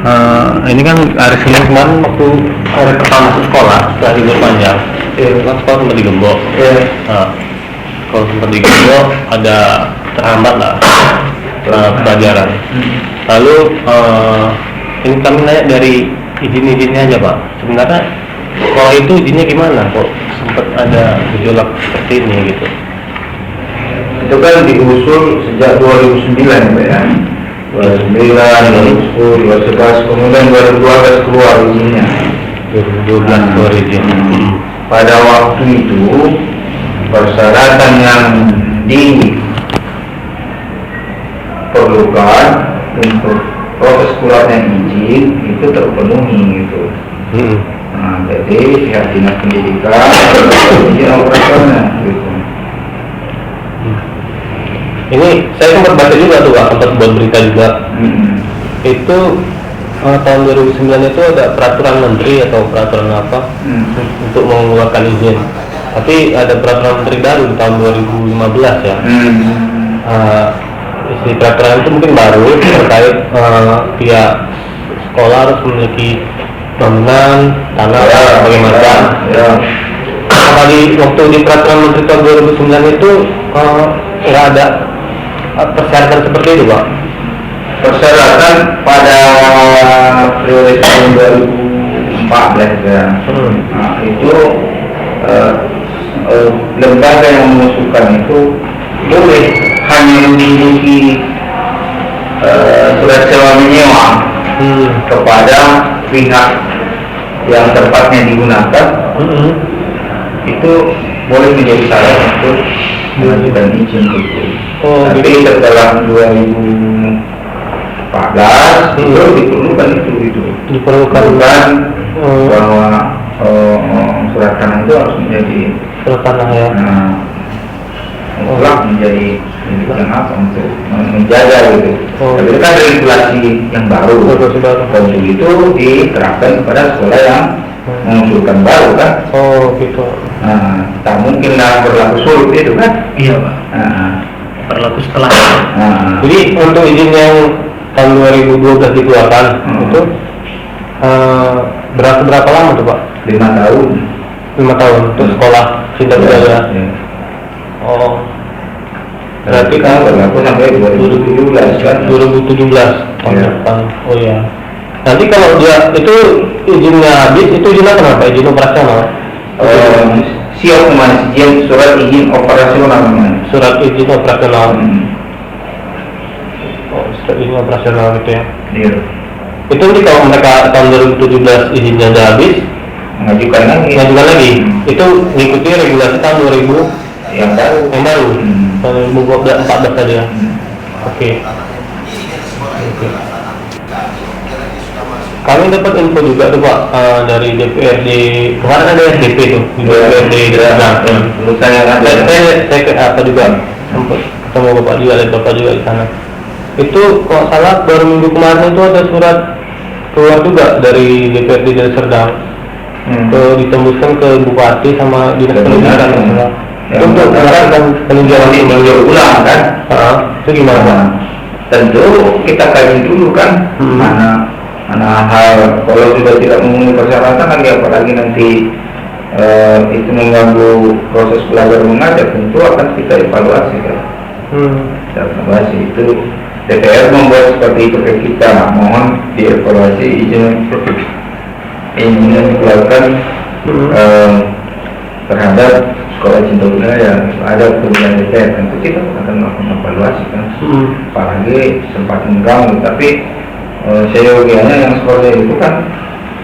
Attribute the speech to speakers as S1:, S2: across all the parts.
S1: Ini kan hari Senin kemarin waktu hari pertama masuk sekolah setelah libur panjang, kan sekolah sempat digembok. Kalau sempat digembok ada terhambat lah pelajaran. Lalu ini kami nanya dari izin-izinnya aja Pak. Sebenarnya sekolah itu izinnya gimana kok sempat ada gejolak seperti ini gitu?
S2: Itu kan diusul sejak 2009 Pak ya. 2009, 2010, 2011, kemudian 2012 keluar izinnya.
S1: 2012 keluar izin.
S2: Pada waktu itu persyaratan yang diperlukan untuk proses keluarnya izin itu terpenuhi gitu. Nah, jadi pihak dinas pendidikan izin operasionalnya gitu.
S1: Ini saya sempat baca juga tuh Pak, sempat buat berita juga. Itu tahun 2009 itu ada peraturan menteri atau peraturan apa untuk mengeluarkan izin. Tapi ada peraturan menteri baru di tahun 2015 ya. Isi peraturan itu mungkin baru terkait pihak sekolah harus memiliki bangunan, tanah, bagaimana. Kalau waktu di peraturan menteri tahun 2009 itu nggak ada persyaratan seperti itu Pak.
S2: Persyaratan pada periode tahun 2014 ya. Nah, itu lembaga yang mengusulkan itu boleh hanya memiliki surat sewa menyewa kepada pihak yang tempatnya digunakan. Itu boleh menjadi syarat untuk mengajukan izin itu. Tapi setelah 2014 itu diperlukan diperlukan bahwa surat tanah itu harus menjadi
S1: surat tanah ya.
S2: Menjadi yang apa untuk menjaga gitu. Tapi itu kan regulasi yang baru. Untuk itu diterapkan kepada sekolah yang mengusulkan baru kan.
S1: Gitu.
S2: Tak mungkin lah berlaku surut itu kan.
S1: Iya Pak. Berlaku setelah. Jadi untuk izin yang tahun 2012 dikeluarkan itu berapa lama tuh Pak?
S2: 5 tahun.
S1: 5 tahun untuk sekolah Cinta Budaya. Berarti kan
S2: berlaku sampai 2017 kan?
S1: 2017 tahun depan. Oh ya. Nanti kalau dia itu izinnya habis, itu izin apa Pak? Izin operasional?
S2: Siap Mas, surat izin operasional namanya.
S1: Surat izin operasional. Surat izin operasional gitu ya.
S2: Iya.
S1: Itu nanti kalau mereka tahun 2017 izinnya udah habis,
S2: mengajukan lagi.
S1: Itu mengikuti regulasi tahun 2000
S2: yang baru.
S1: Tahun 2014 tadi ya. Oke. Kami dapat info juga tuh Pak dari DPRD kemarin ada SDP tuh di DPRD saya ke apa juga sempat ketemu Bapak juga, ada Bapak juga di sana. Itu kalau salah baru minggu kemarin itu ada surat keluar juga dari DPRD dari Serdang ditembuskan ke Bupati sama Dinas Pendidikan itu untuk melakukan peninjauan
S2: ulang kan.
S1: Itu gimana Pak?
S2: Tentu kita kaji dulu kan mana hal kalau sudah tidak memenuhi persyaratan lagi, apalagi nanti itu mengganggu proses belajar mengajar, tentu akan kita evaluasi kan. Evaluasi itu DPR membuat seperti itu ke kita, mohon dievaluasi izin dikeluarkan terhadap sekolah Cinta Budaya. Ada kemudian DPR, tentu kita akan melakukan evaluasi kan. Apalagi sempat mengganggu, tapi seyogianya yang seperti itu kan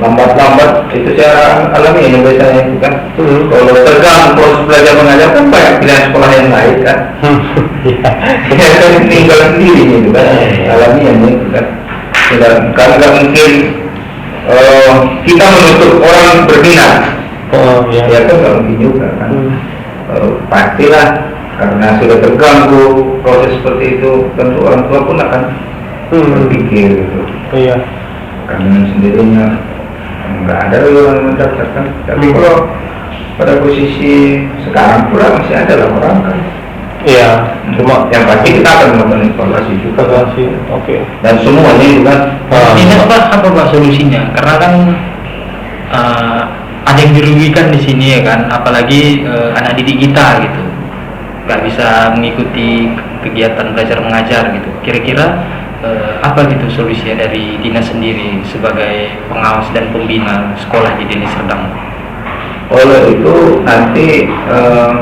S2: lambat-lambat itu secara alami ini biasanya itu kan. Kalau terganggu proses belajar mengajar kan banyak pilihan sekolah yang lain kan. Ya kan tinggal sendiri itu kan, alaminya itu kan. Karena nggak mungkin kita menutup orang berminat. Ya kan nggak mungkin juga kan. Pastilah karena sudah terganggu proses seperti itu, tentu orang tua pun akan berpikir gitu.
S1: Iya.
S2: Karena sendirinya nggak ada yang mendaftarkan. Tapi kalau pada posisi sekarang pula masih ada lah orang kan
S1: Iya, cuma
S2: yang pasti kita akan melakukan evaluasi juga
S1: evaluasi. Oke.
S2: dan semuanya juga
S3: Dinas Pak, apa Pak solusinya? Karena kan ada yang dirugikan di sini ya kan, apalagi anak didik kita gitu, nggak bisa mengikuti kegiatan belajar mengajar gitu. Kira-kira apa gitu solusinya dari dinas sendiri sebagai pengawas dan pembina sekolah di Deli Serdang?
S2: oleh itu nanti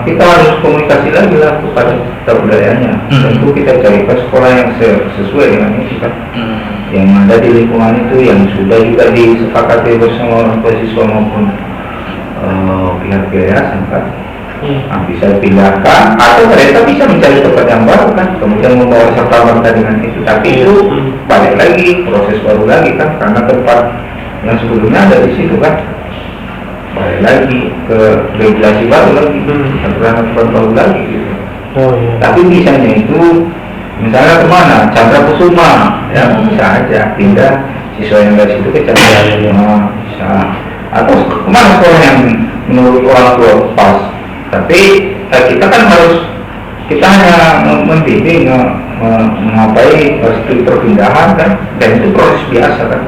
S2: kita harus komunikasi lagi lah kepada budayanya. Tentu kita carikan sekolah yang sesuai dengan itu kan, yang ada di lingkungan itu, yang sudah juga disepakati bersama orang tua siswa maupun pihak yayasan kan. Nah, bisa dipindahkan atau mereka bisa mencari tempat yang baru kan, kemudian membawa serta merta dengan itu, tapi itu balik lagi proses baru lagi kan, karena tempat yang sebelumnya ada di situ kan, balik lagi ke regulasi baru lagi, aturan-aturan baru lagi gitu.
S1: Oh iya.
S2: Tapi bisanya itu misalnya kemana, Chandra Kusuma ya bisa aja pindah siswa yang dari situ ke Chandra Kusuma bisa, atau kemana sekolah yang menurut orang tua pas. Tapi kita kan harus, kita hanya membimbing mengapai studi perpindahan kan, dan itu proses biasa kan.